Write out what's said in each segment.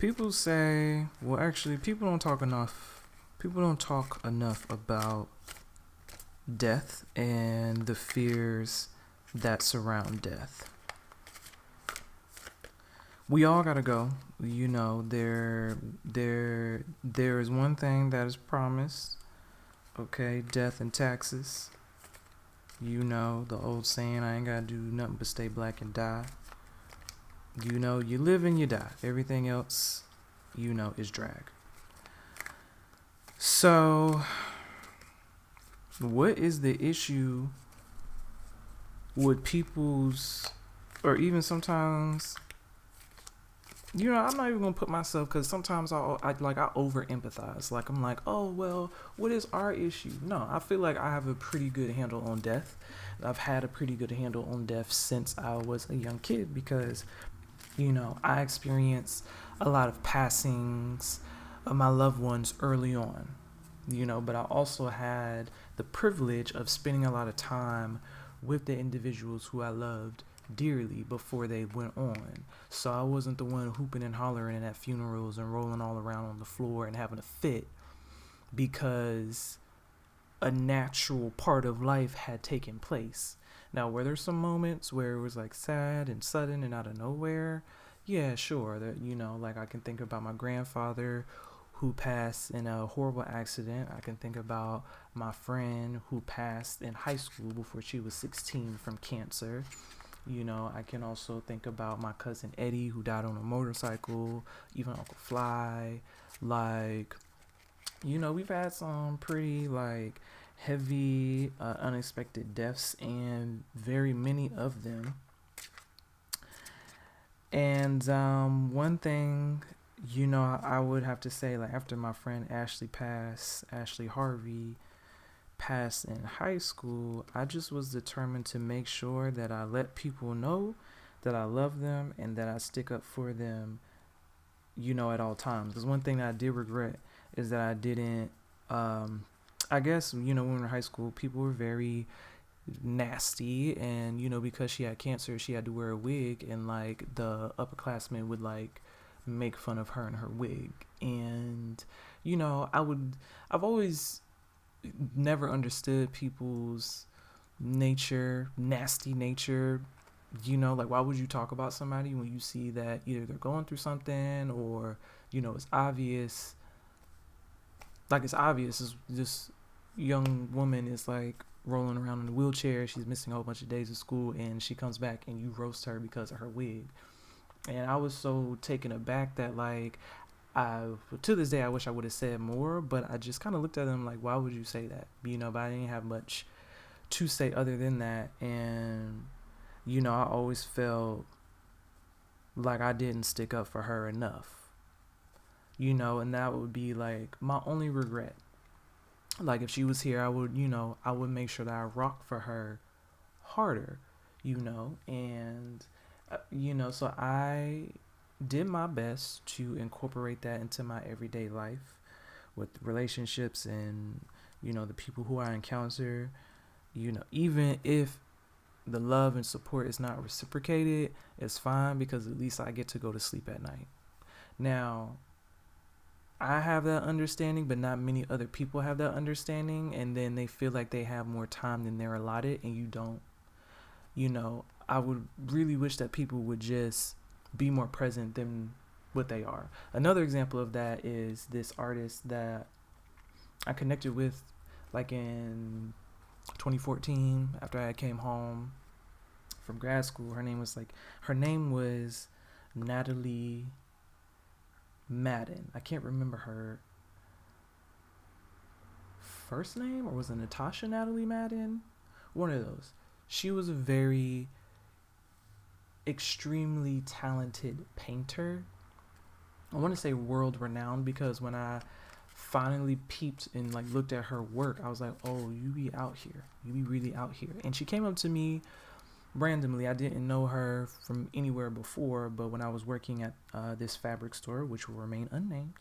People say, well, actually, people don't talk enough. People don't talk enough about death and the fears that surround death. We all gotta go. You know, there is one thing that is promised. Okay, death and taxes. You know the old saying, I ain't gotta do nothing but stay black and die. You know, you live and you die. Everything else, you know, is drag. So, what is the issue with people's, or even sometimes, you know, I'm not even gonna put myself, because sometimes I over empathize. Like, I'm like, oh well, what is our issue? No, I feel like I have a pretty good handle on death. I've had a pretty good handle on death since I was a young kid, because you know, I experienced a lot of passings of my loved ones early on, you know, but I also had the privilege of spending a lot of time with the individuals who I loved dearly before they went on. So I wasn't the one hooping and hollering at funerals and rolling all around on the floor and having a fit because a natural part of life had taken place. Now, were there some moments where it was like sad and sudden and out of nowhere? Yeah, sure. That, you know, like I can think about my grandfather who passed in a horrible accident. I can think about my friend who passed in high school before she was 16 from cancer. You know, I can also think about my cousin Eddie who died on a motorcycle, even Uncle Fly. Like, you know, we've had some pretty like heavy, unexpected deaths, and very many of them. And one thing, you know, I would have to say, like, after my friend Ashley Harvey passed in high school, I just was determined to make sure that I let people know that I love them and that I stick up for them, you know, at all times. Because one thing that I did regret is that I didn't, I guess, you know, when we were in high school, people were very nasty, and, you know, because she had cancer, she had to wear a wig, and, like, the upperclassmen would, like, make fun of her and her wig. And, you know, I've always never understood people's nasty nature. You know, like, why would you talk about somebody when you see that either they're going through something, or, you know, it's obvious. Like, it's obvious this young woman is, like, rolling around in a wheelchair. She's missing a whole bunch of days of school, and she comes back and you roast her because of her wig. And I was so taken aback that, like, to this day I wish I would have said more, but I just kind of looked at them like, why would you say that? You know, but I didn't have much to say other than that. And, you know, I always felt like I didn't stick up for her enough, you know, and that would be like my only regret. Like, if she was here, I would make sure that I rock for her harder, you know. And you know, so I did my best to incorporate that into my everyday life with relationships and, you know, the people who I encounter. You know, even if the love and support is not reciprocated, it's fine, because at least I get to go to sleep at night. Now, I have that understanding, but not many other people have that understanding, and then they feel like they have more time than they're allotted, and you don't. You know, I would really wish that people would just be more present than what they are. Another example of that is this artist that I connected with, like, in 2014 after I came home from grad school. Her name was Natalie Madden. I can't remember her first name, or was it Natasha Natalie Madden? One of those. She was a very extremely talented painter. I want to say world renowned, because when I finally peeped and, like, looked at her work, I was like, oh, you be out here. You be really out here. And she came up to me randomly. I didn't know her from anywhere before, but when I was working at this fabric store, which will remain unnamed,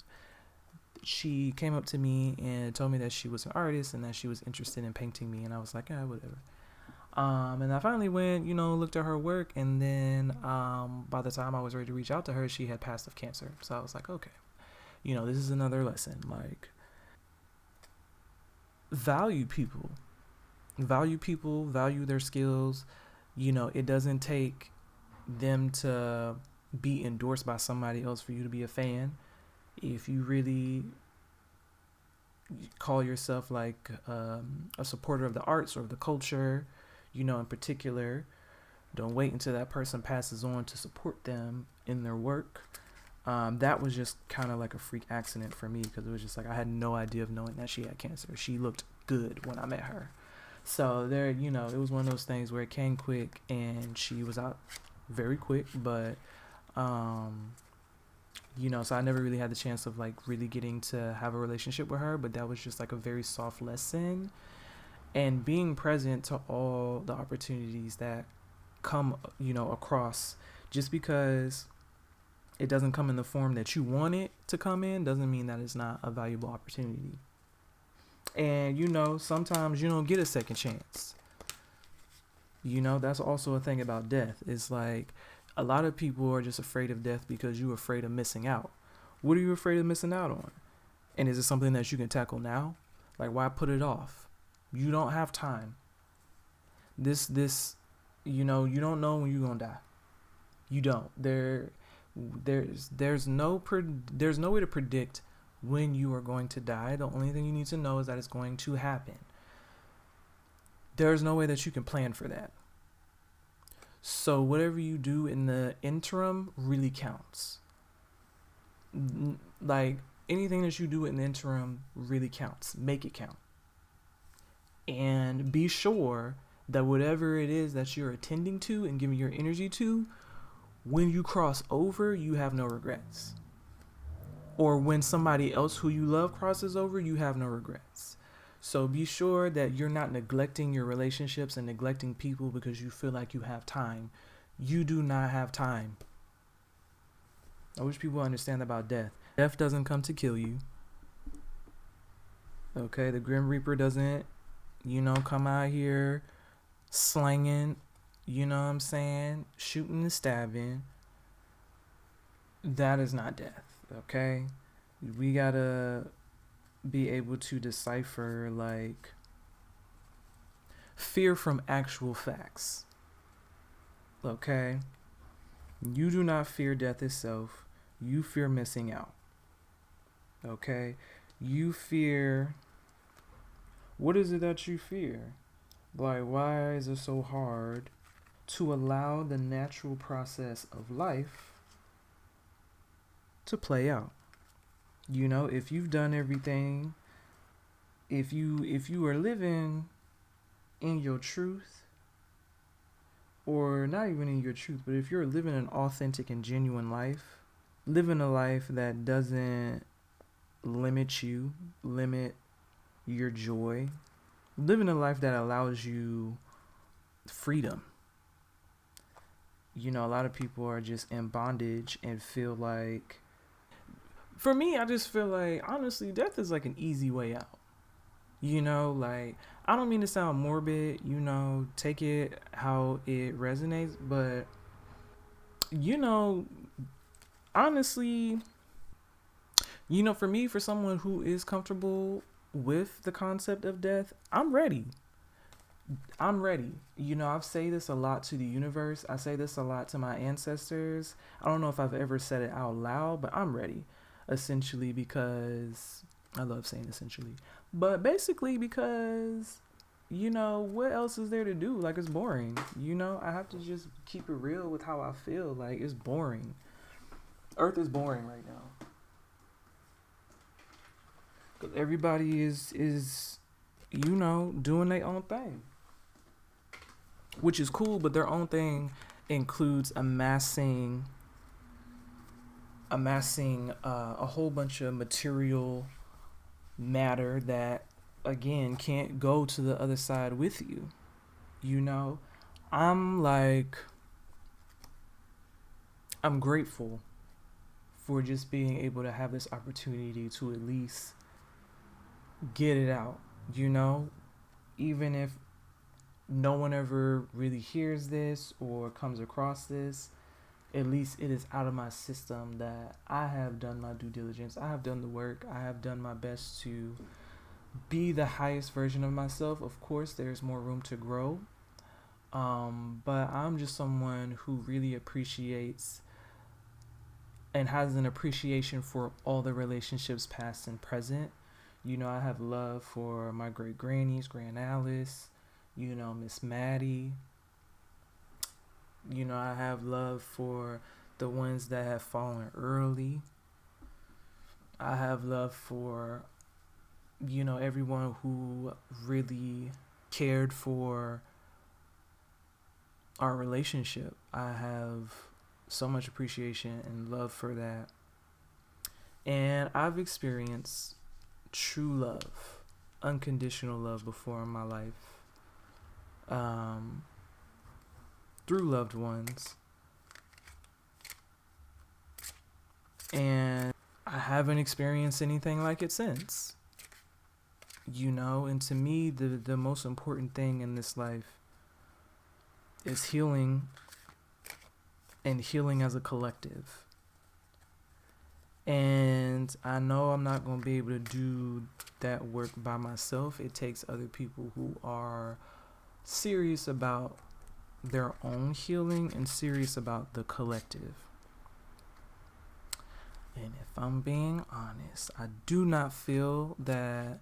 she came up to me and told me that she was an artist and that she was interested in painting me. And I was like, whatever. And I finally went, looked at her work, and then by the time I was ready to reach out to her, she had passed of cancer. So I was like, okay, this is another lesson. Like, value people, value their skills. It doesn't take them to be endorsed by somebody else for you to be a fan. If you really call yourself like a supporter of the arts or of the culture, in particular, don't wait until that person passes on to support them in their work. That was just kind of like a freak accident for me, because it was just like I had no idea of knowing that she had cancer. She looked good when I met her. So there, it was one of those things where it came quick and she was out very quick, but so I never really had the chance of like really getting to have a relationship with her, but that was just like a very soft lesson, and being present to all the opportunities that come, across. Just because it doesn't come in the form that you want it to come in doesn't mean that it's not a valuable opportunity. And sometimes you don't get a second chance. That's also a thing about death. It's like a lot of people are just afraid of death because you're afraid of missing out. What are you afraid of missing out on? And is it something that you can tackle now? Like, why put it off? You don't have time. This you don't know when you're gonna die. You don't. There's no way to predict when you are going to die. The only thing you need to know is that it's going to happen. There's no way that you can plan for that. So whatever you do in the interim really counts. Like, anything that you do in the interim really counts. Make it count. And be sure that whatever it is that you're attending to and giving your energy to, when you cross over, you have no regrets. Or when somebody else who you love crosses over, you have no regrets. So be sure that you're not neglecting your relationships and neglecting people because you feel like you have time. You do not have time. I wish people understand about death. Death doesn't come to kill you. Okay, the Grim Reaper doesn't, come out here slanging, shooting and stabbing. That is not death, okay? We gotta be able to decipher, like, fear from actual facts, okay? You do not fear death itself. You fear missing out, okay? You fear... What is it that you fear? Like, why is it so hard to allow the natural process of life to play out? If you've done everything, if you are living in your truth, or not even in your truth, but if you're living an authentic and genuine life, living a life that doesn't limit you, limit your joy, living a life that allows you freedom. A lot of people are just in bondage and feel like... For me, I just feel like, honestly, death is like an easy way out. Like, I don't mean to sound morbid, take it how it resonates, but, honestly, for me, for someone who is comfortable with the concept of death, I'm ready. I say this a lot to the universe. I say this a lot to my ancestors. I don't know if I've ever said it out loud, but I'm ready. Essentially because... I love saying essentially. But basically because, what else is there to do? Like, it's boring. I have to just keep it real with how I feel. Like, it's boring. Earth is boring right now. Because everybody is doing their own thing. Which is cool, but their own thing includes amassing a whole bunch of material matter that, again, can't go to the other side with you. I'm grateful for just being able to have this opportunity to at least get it out, even if no one ever really hears this or comes across this, at least it is out of my system that I have done my due diligence. I have done the work. I have done my best to be the highest version of myself. Of course, there's more room to grow. But I'm just someone who really appreciates and has an appreciation for all the relationships past and present. You know, I have love for my great grannies, Grand Alice, you know, Miss Maddie. You know, I have love for the ones that have fallen early. I have love for, you know, everyone who really cared for our relationship. I have so much appreciation and love for that. And I've experienced true love, unconditional love before in my life, through loved ones. And I haven't experienced anything like it since. You know, and to me, the most important thing in this life is healing, and healing as a collective. And I know I'm not going to be able to do that work by myself. It takes other people who are serious about their own healing and serious about the collective. And if I'm being honest, I do not feel that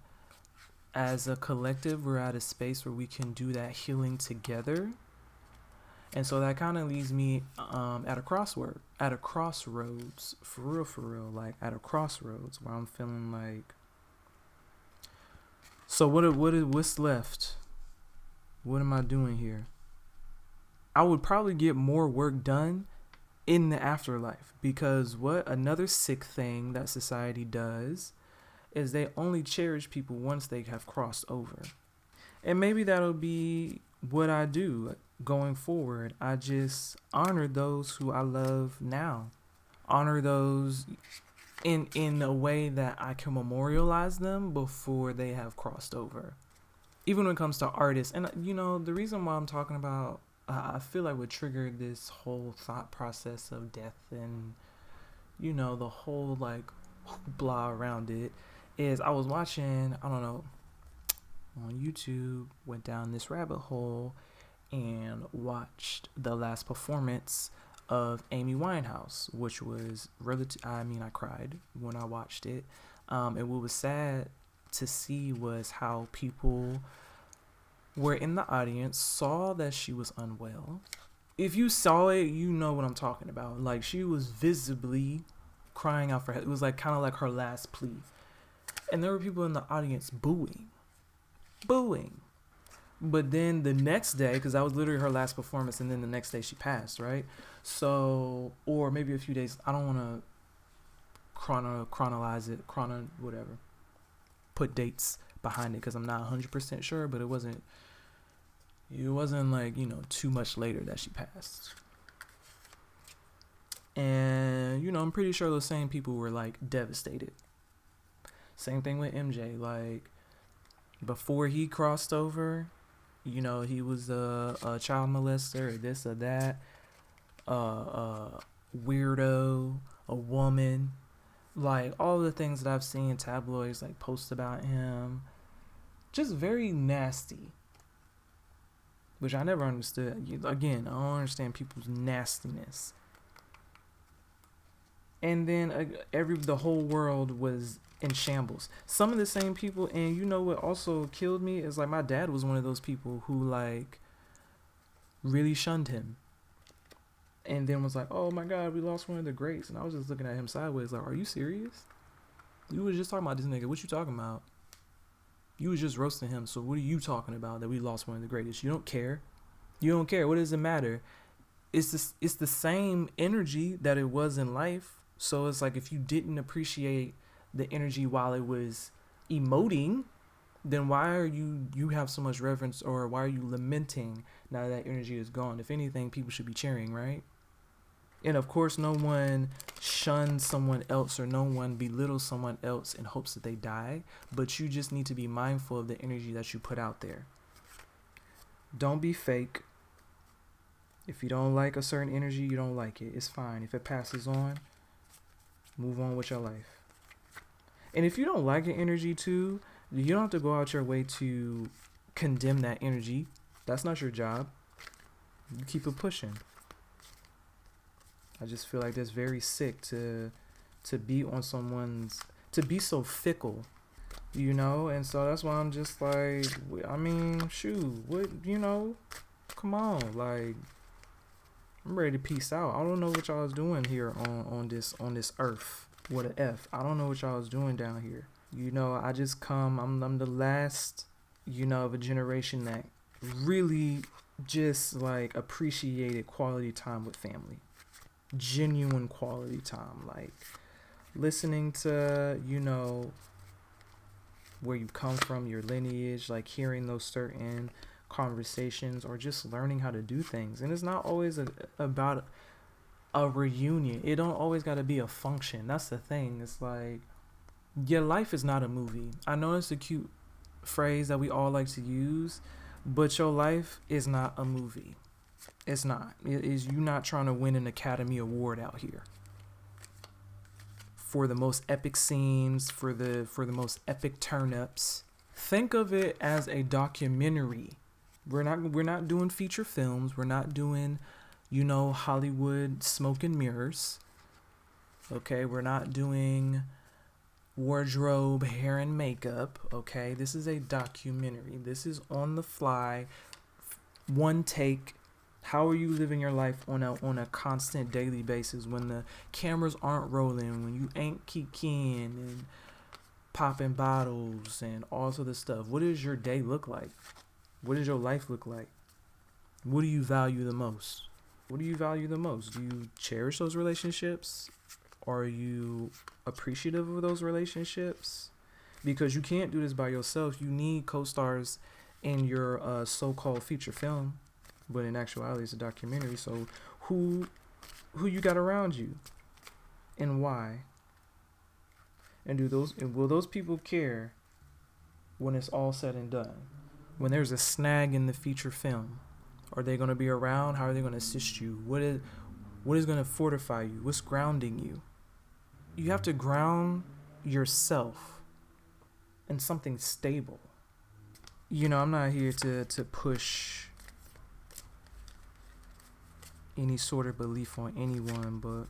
as a collective we're at a space where we can do that healing together. And so that kind of leaves me at a crossroads, for real, like at a crossroads where I'm feeling like, so what's left? What am I doing here? I would probably get more work done in the afterlife, because what another sick thing that society does is they only cherish people once they have crossed over. And maybe that'll be what I do going forward. I just honor those who I love now. Honor those in a way that I can memorialize them before they have crossed over. Even when it comes to artists. And, you know, the reason why I'm talking about, I feel like what triggered this whole thought process of death and, you know, the whole, like, hoopla around it is I was watching, I don't know, on YouTube, went down this rabbit hole and watched the last performance of Amy Winehouse, which was I cried when I watched it. And what was sad to see was how people were in the audience, saw that she was unwell. If you saw it, you know what I'm talking about. Like, she was visibly crying out for help. It was like kind of like her last plea. And there were people in the audience booing. But then the next day, because that was literally her last performance, and then the next day she passed, right? So, or maybe a few days, I don't want to chronologize it, whatever. Put dates behind it because I'm not 100% sure, but it wasn't like, you know, too much later that she passed. And, you know, I'm pretty sure those same people were like devastated. Same thing with MJ. Like, before he crossed over, you know, he was a child molester, or this or that, weirdo, a woman, like all the things that I've seen tabloids like post about him, just very nasty, which I never understood. Again, I don't understand people's nastiness. And then the whole world was in shambles. Some of the same people, and you know what also killed me is like my dad was one of those people who like really shunned him. And then was like, oh my God, we lost one of the greats. And I was just looking at him sideways like, are you serious? You was just talking about this nigga. What you talking about? You was just roasting him. So what are you talking about that we lost one of the greatest? You don't care. You don't care. What does it matter? It's the same energy that it was in life. So it's like if you didn't appreciate the energy while it was emoting, then why are you have so much reverence, or why are you lamenting now that energy is gone? If anything, people should be cheering, right? And of course, no one shuns someone else or no one belittles someone else in hopes that they die, but you just need to be mindful of the energy that you put out there. Don't be fake. If you don't like a certain energy, you don't like it. It's fine. If it passes on, move on with your life. And if you don't like an energy too, you don't have to go out your way to condemn that energy. That's not your job. You keep it pushing. I just feel like that's very sick to be on someone's, to be so fickle, you know? And so that's why I'm just like, I mean, shoot, what, you know, come on, like, I'm ready to peace out. I don't know what y'all is doing here on this earth with an F. I don't know what y'all is doing down here. You know, I just come, I'm the last, you know, of a generation that really just like appreciated quality time with family. Genuine quality time, like listening to, you know, where you come from, your lineage, like hearing those certain conversations or just learning how to do things. And it's not always about a reunion. It don't always got to be a function. That's the thing. It's like your life is not a movie. I know it's a cute phrase that we all like to use, but your life is not a movie. It's not. It is you not trying to win an Academy Award out here for the most epic scenes, for the most epic turn-ups. Think of it as a documentary. We're not doing feature films. We're not doing, you know, Hollywood smoke and mirrors. Okay, we're not doing wardrobe, hair and makeup. Okay, this is a documentary. This is on the fly, one take. How are you living your life on a constant daily basis when the cameras aren't rolling, when you ain't kicking and popping bottles and all sort of stuff? What does your day look like? What does your life look like? What do you value the most? What do you value the most? Do you cherish those relationships? Are you appreciative of those relationships? Because you can't do this by yourself. You need co-stars in your so-called feature film. But in actuality, it's a documentary. So who you got around you, and why? And will those people care when it's all said and done? When there's a snag in the feature film, are they going to be around? How are they going to assist you? What is going to fortify you? What's grounding you? You have to ground yourself in something stable. You know, I'm not here to push any sort of belief on anyone, but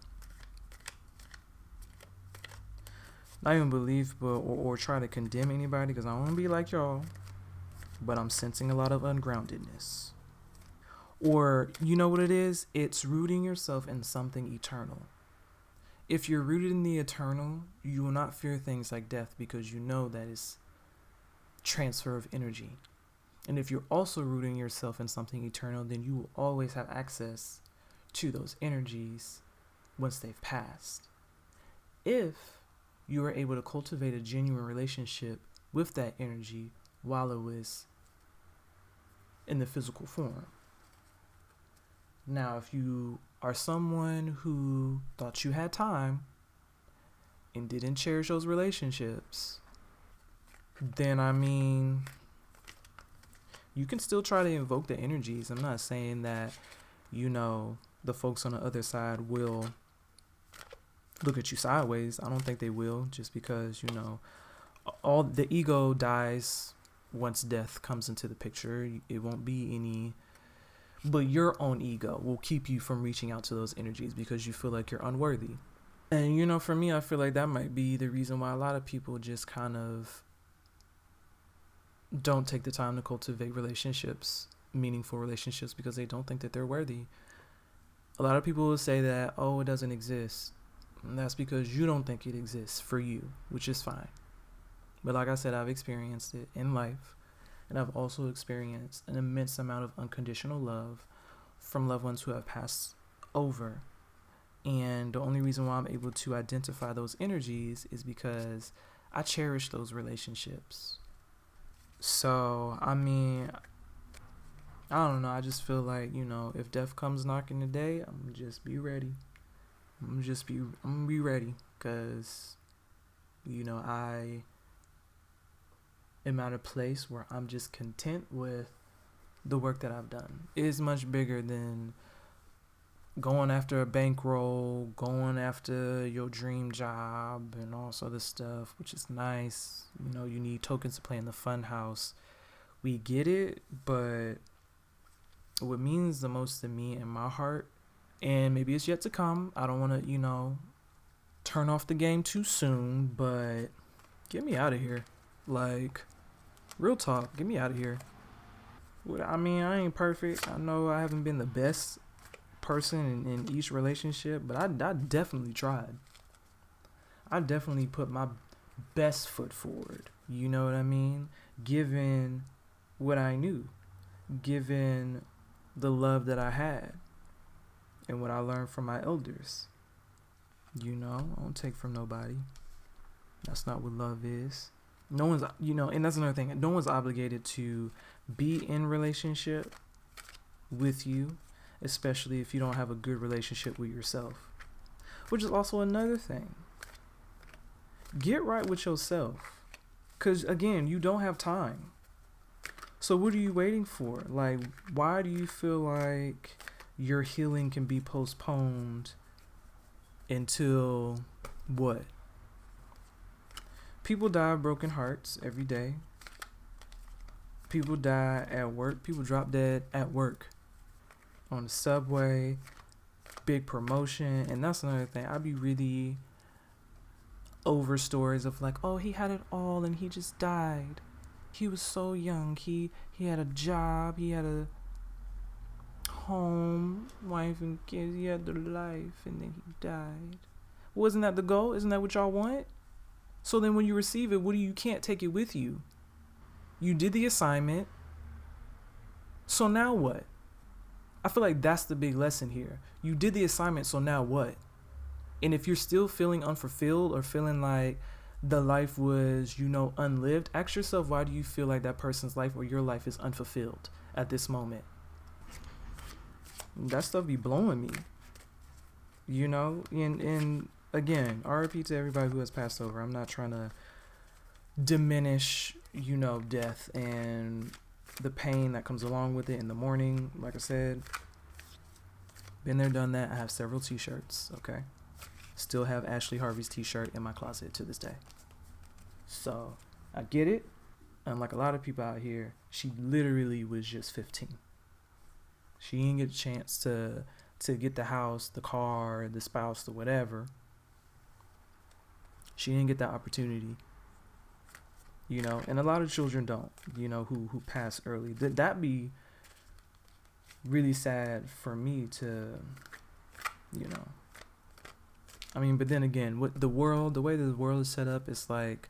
not even belief, but or try to condemn anybody, because I don't want to be like y'all, but I'm sensing a lot of ungroundedness. Or you know what it is? It's rooting yourself in something eternal. If you're rooted in the eternal, you will not fear things like death, because you know that it's transfer of energy. And if you're also rooting yourself in something eternal, then you will always have access to those energies once they've passed. If you are able to cultivate a genuine relationship with that energy while it was in the physical form. Now, if you are someone who thought you had time and didn't cherish those relationships, then I mean, you can still try to invoke the energies. I'm not saying that, you know, the folks on the other side will look at you sideways. I don't think they will, just because, you know, all the ego dies once death comes into the picture. It won't be any, but your own ego will keep you from reaching out to those energies because you feel like you're unworthy. And, you know, for me, I feel like that might be the reason why a lot of people just kind of don't take the time to cultivate relationships, meaningful relationships, because they don't think that they're worthy. A lot of people will say that, oh, it doesn't exist. And that's because you don't think it exists for you, which is fine. But like I said, I've experienced it in life. And I've also experienced an immense amount of unconditional love from loved ones who have passed over. And the only reason why I'm able to identify those energies is because I cherish those relationships. So, I mean, I don't know. I just feel like, you know, if death comes knocking today, I'm gonna just be ready. I'm gonna be ready, because, you know, I am at a place where I'm just content with the work that I've done is much bigger than going after a bankroll, going after your dream job, and all sort of stuff, which is nice. You know, you need tokens to play in the fun house. We get it, but what means the most to me in my heart, and maybe it's yet to come, I don't want to, turn off the game too soon, but get me out of here. Like, real talk, get me out of here. I mean, I ain't perfect. I know I haven't been the best person in each relationship, but I definitely tried. I definitely put my best foot forward. You know what I mean? Given what I knew, given the love that I had, and what I learned from my elders. I don't take from nobody. That's not what love is. No one's, and that's another thing. No one's obligated to be in relationship with you, especially if you don't have a good relationship with yourself. Which is also another thing. Get right with yourself. Because, again, you don't have time. So what are you waiting for? Like, why do you feel like your healing can be postponed until what? People die of broken hearts every day. People die at work. People drop dead at work. On the subway. Big promotion. And that's another thing. I be really over stories of like, oh, he had it all and he just died. He was so young. He had a job. He had a home, wife and kids. He had the life and then he died. Wasn't that the goal? Isn't that what y'all want? So then when you receive it, you can't take it with you. You did the assignment. So now what? I feel like that's the big lesson here. You did the assignment, so now what? And if you're still feeling unfulfilled or feeling like the life was, unlived, ask yourself, why do you feel like that person's life or your life is unfulfilled at this moment? That stuff be blowing me. And again, RIP to everybody who has passed over. I'm not trying to diminish, death and the pain that comes along with it in the morning. Like I said, been there, done that. I have several t-shirts, okay? Still have Ashley Harvey's t-shirt in my closet to this day. So, I get it. Unlike a lot of people out here, she literally was just 15. She didn't get a chance to get the house, the car, the spouse, the whatever. She didn't get that opportunity. And a lot of children don't, who pass early. That'd be really sad for me to, I mean, but then again, the way that the world is set up, it's like,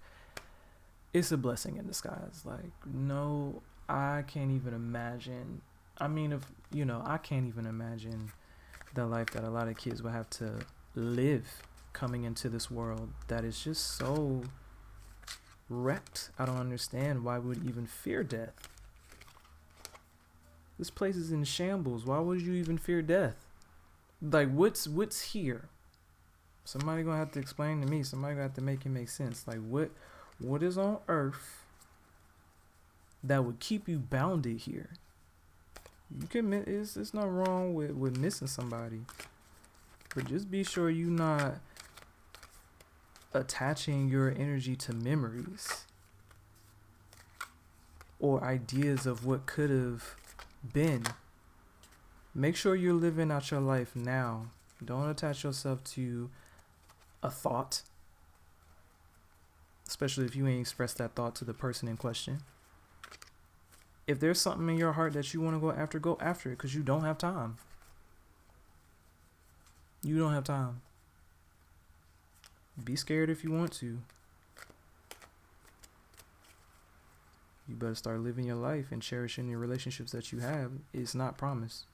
it's a blessing in disguise. Like, no, I can't even imagine. I mean, I can't even imagine the life that a lot of kids will have to live coming into this world that is just so wrecked. I don't understand why we would even fear death. This place is in shambles. Why would you even fear death? Like, what's here? Somebody gonna have to explain to me. Somebody gonna have to make it make sense. Like, what is on earth that would keep you bounded here? You can, it's not wrong with missing somebody, but just be sure you're not attaching your energy to memories or ideas of what could have been. Make sure you're living out your life now. Don't attach yourself to a thought, especially if you ain't expressed that thought to the person in question. If there's something in your heart that you want to go after it, because you don't have time. You don't have time. Be scared if you want to. You better start living your life and cherishing your relationships that you have. It's not promised.